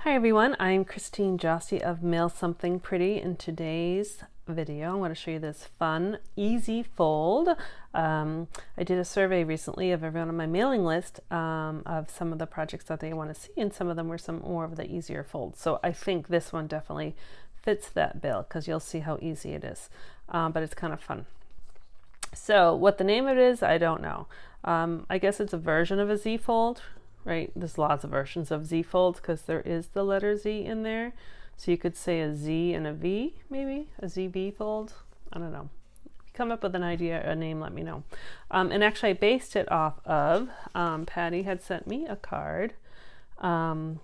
Hi everyone, I'm Christine Josty of Mail Something Pretty. In today's video, I'm going to show you this fun, easy fold. I did a survey recently of everyone on my mailing list of some of the projects that they want to see, and some of them were some more of the easier folds. So I think this one definitely fits that bill because you'll see how easy it is, but it's kind of fun. So what the name of it is, I don't know. I guess it's a version of a Z fold. Right, there's lots of versions of Z folds because there is the letter Z in there. So you could say a Z and a V, maybe a ZV fold. I don't know. If you come up with an idea, a name, let me know. And actually I based it off of, Patty had sent me a card and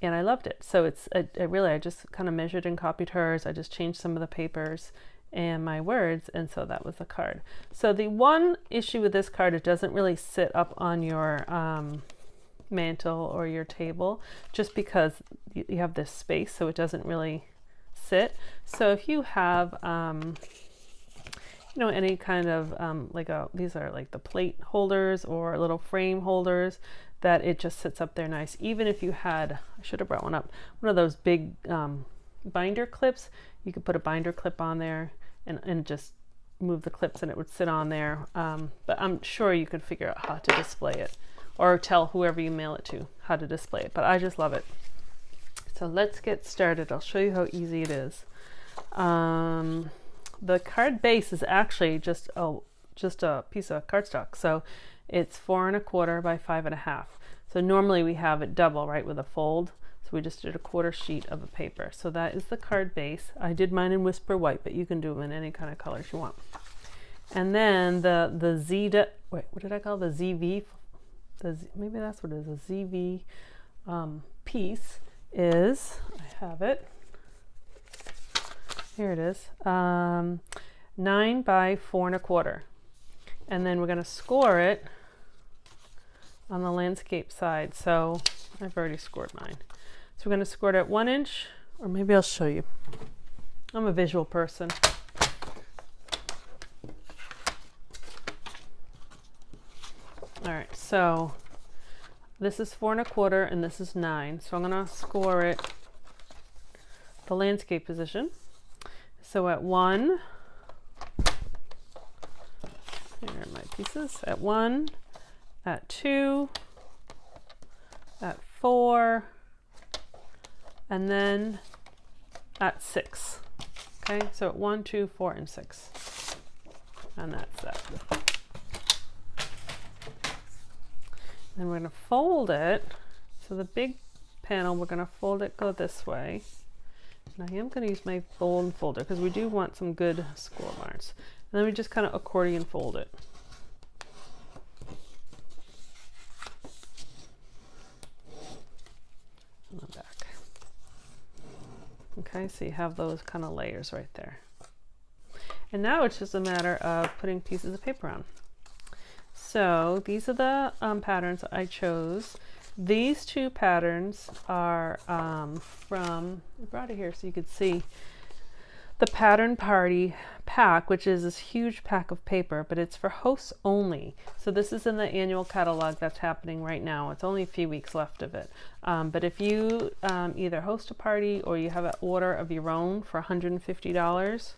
I loved it. So I just kind of measured and copied hers. I just changed some of the papers and my words, and so that was the card. So the one issue with this card, it doesn't really sit up on your mantle or your table, just because you have this space, so it doesn't really sit. So if you have any kind of these are like the plate holders or little frame holders, that it just sits up there nice. Even if you had, I should have brought one up, one of those big binder clips, you could put a binder clip on there and just move the clips and it would sit on there. But I'm sure you could figure out how to display it, or tell whoever you mail it to how to display it. But I just love it. So let's get started. I'll show you how easy it is. The card base is actually just a piece of cardstock. So it's 4 1/4 by 5 1/2. So normally we have it double, right, with a fold. So we just did a 1/4 sheet of a paper. So that is the card base. I did mine in Whisper White, but you can do them in any kind of colors you want. And then the Z, wait, what did I call the ZV? Maybe that's what it is. A ZV piece is, I have it. Here it is. 9 by 4 1/4. And then we're going to score it on the landscape side. So I've already scored mine. So we're going to score it at 1 inch, or maybe I'll show you. I'm a visual person. All right, so this is 4 1/4 and this is 9. So I'm going to score it the landscape position. So at 1, here are my pieces, at 1, at 2, at 4, and then at 6. Okay, so at 1, 2, 4, and 6. And that's that. Then we're going to fold it. So the big panel, we're going to fold it, go this way. And I am going to use my fold folder because we do want some good score marks. And then we just kind of accordion fold it. On the back. Okay, so you have those kind of layers right there. And now it's just a matter of putting pieces of paper on. So these are the patterns I chose. These two patterns are from, I brought it here so you could see, the Pattern Party pack, which is this huge pack of paper, but it's for hosts only. So this is in the annual catalog that's happening right now. It's only a few weeks left of it. But if you either host a party or you have an order of your own for $150,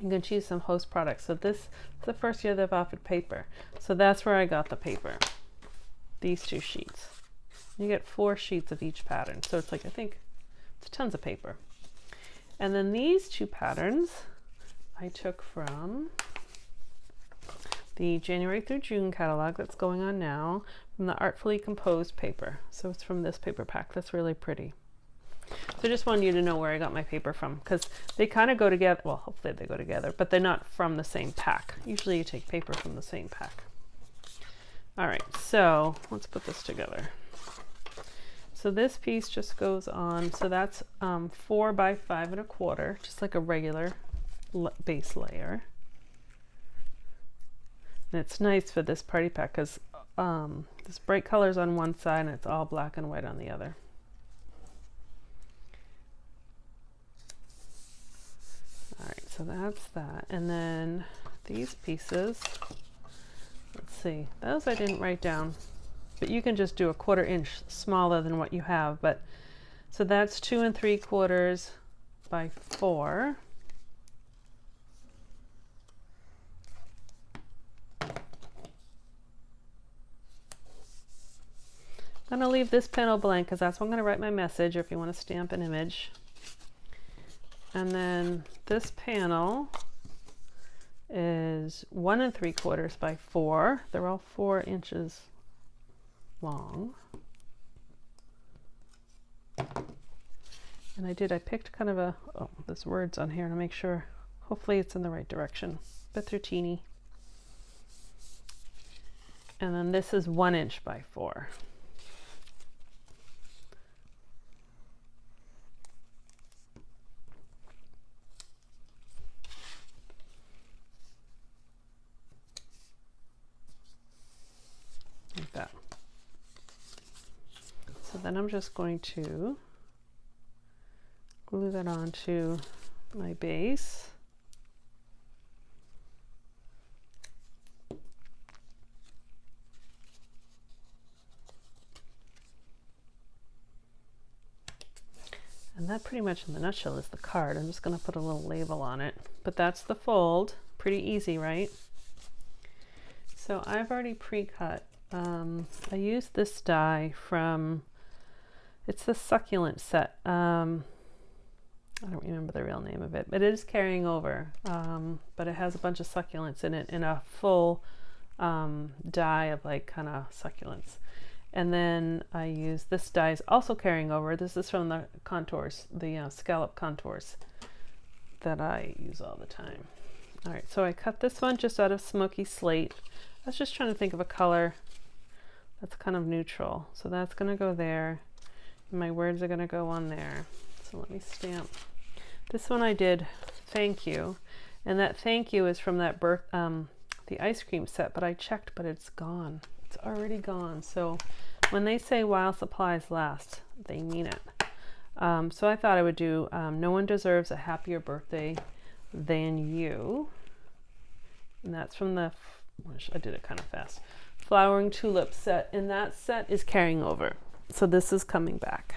you can choose some host products. So this is the first year they've offered paper. So that's where I got the paper. These 2 sheets. You get 4 sheets of each pattern. So it's like, I think it's tons of paper. And then these 2 patterns I took from the January through June catalog that's going on now, from the Artfully Composed paper. So it's from this paper pack. That's really pretty. So I just wanted you to know where I got my paper from, because they kind of go together. Well, hopefully they go together, but they're not from the same pack. Usually you take paper from the same pack. All right, so let's put this together. So this piece just goes on. So that's 4 by 5 1/4, just like a regular base layer. And it's nice for this party pack because this bright colors on one side and it's all black and white on the other. All right, so that's that. And then these pieces, let's see, those I didn't write down, but you can just do a 1/4 inch smaller than what you have. But So that's 2 3/4 by 4. I'm going to leave this panel blank because that's what I'm going to write my message, or if you want to stamp an image. And then this panel is 1 3/4 by 4. They're all 4 inches long. And I picked kind of a, oh, there's words on here to make sure, hopefully it's in the right direction, but they're teeny. And then this is 1 inch by 4. Like that. So then I'm just going to glue that onto my base. And that pretty much in the nutshell is the card. I'm just going to put a little label on it, but that's the fold. Pretty easy, right? So I've already pre-cut. I used this die from, it's the succulent set. I don't remember the real name of it, but it is carrying over. But it has a bunch of succulents in it, in a full die of like kind of succulents. And then I use this die is also carrying over. This is from the contours, the scallop contours that I use all the time. All right, so I cut this one just out of smoky slate. I was just trying to think of a color that's kind of neutral. So that's gonna go there. And my words are gonna go on there. So let me stamp. This one I did thank you. And that thank you is from that the ice cream set, but I checked, but it's gone. It's already gone. So when they say while supplies last, they mean it. So I thought I would do No One Deserves a Happier Birthday Than You. And that's from the, I did it kind of fast, Flowering Tulip set. And that set is carrying over. So this is coming back,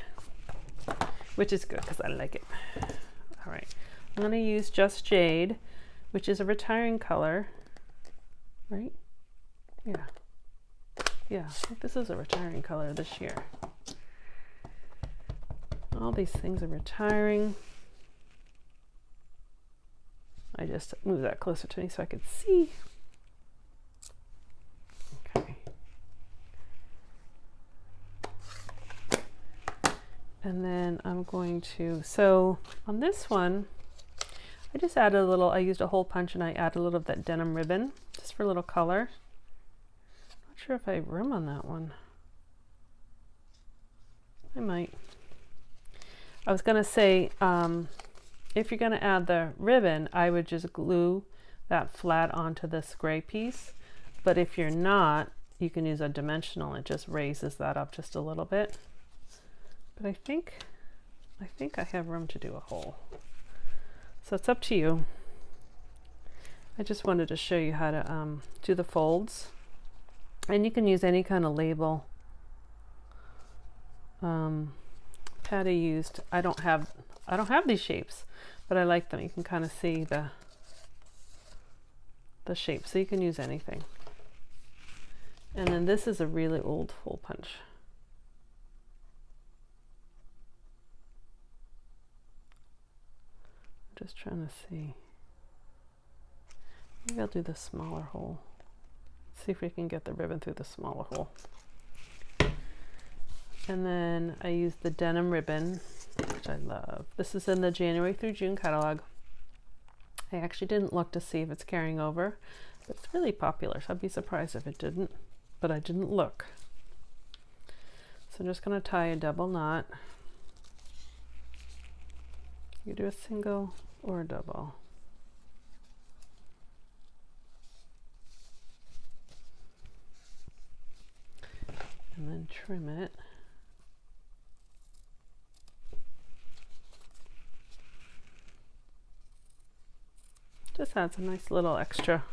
which is good because I like it. All right, I'm going to use Just Jade, which is a retiring color, right? Yeah. Yeah, I think this is a retiring color this year. All these things are retiring. I just moved that closer to me so I could see. Okay. And then I'm going to, so on this one, I just added a little, I used a hole punch and I added a little of that denim ribbon just for a little color. Not sure if I have room on that one. I might. I was gonna say, if you're gonna add the ribbon, I would just glue that flat onto this gray piece. But if you're not, you can use a dimensional. It just raises that up just a little bit. But I think I have room to do a hole. So it's up to you. I just wanted to show you how to do the folds. And you can use any kind of label. Patty used, I don't have these shapes, but I like them. You can kind of see the shape, so you can use anything. And then this is a really old hole punch. I'm just trying to see. Maybe I'll do the smaller hole. See if we can get the ribbon through the smaller hole. And then I used the denim ribbon, which I love. This is in the January through June catalog. I actually didn't look to see if it's carrying over, but it's really popular, so I'd be surprised if it didn't, but I didn't look. So I'm just going to tie a double knot. You do a single or a double. And then trim it. Just adds a nice little extra.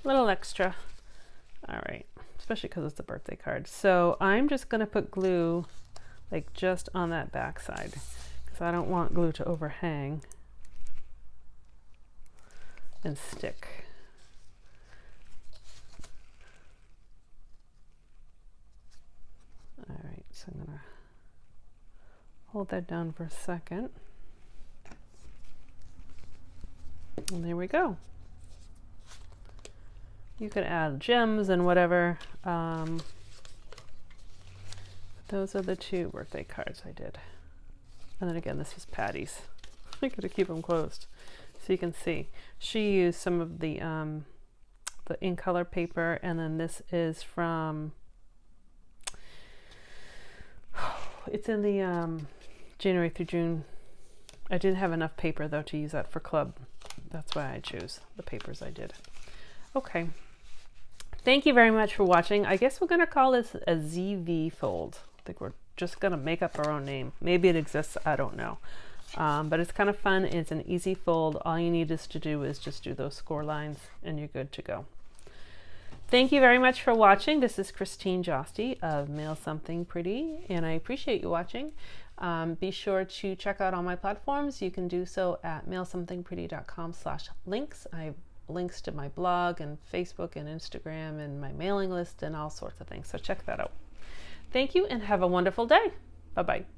All right, especially because it's a birthday card. So I'm just going to put glue like just on that back side, because I don't want glue to overhang and stick. All right, so I'm gonna hold that down for a second. And there we go. You could add gems and whatever. Those are the 2 birthday cards I did. And then again, this was Patty's. I gotta keep them closed so you can see. She used some of the in color paper, and then this is from, it's in the January through June. I didn't have enough paper though to use that for club. That's why I choose the papers I did. Okay. Thank you very much for watching. I guess we're going to call this a ZV fold. I think we're just going to make up our own name. Maybe it exists, I don't know. But it's kind of fun. It's an easy fold. All you need is to do is just do those score lines and you're good to go. Thank you very much for watching. This is Christine Josty of Mail Something Pretty, and I appreciate you watching. Be sure to check out all my platforms. You can do so at mailsomethingpretty.com/links. I have links to my blog and Facebook and Instagram and my mailing list and all sorts of things. So check that out. Thank you and have a wonderful day. Bye-bye.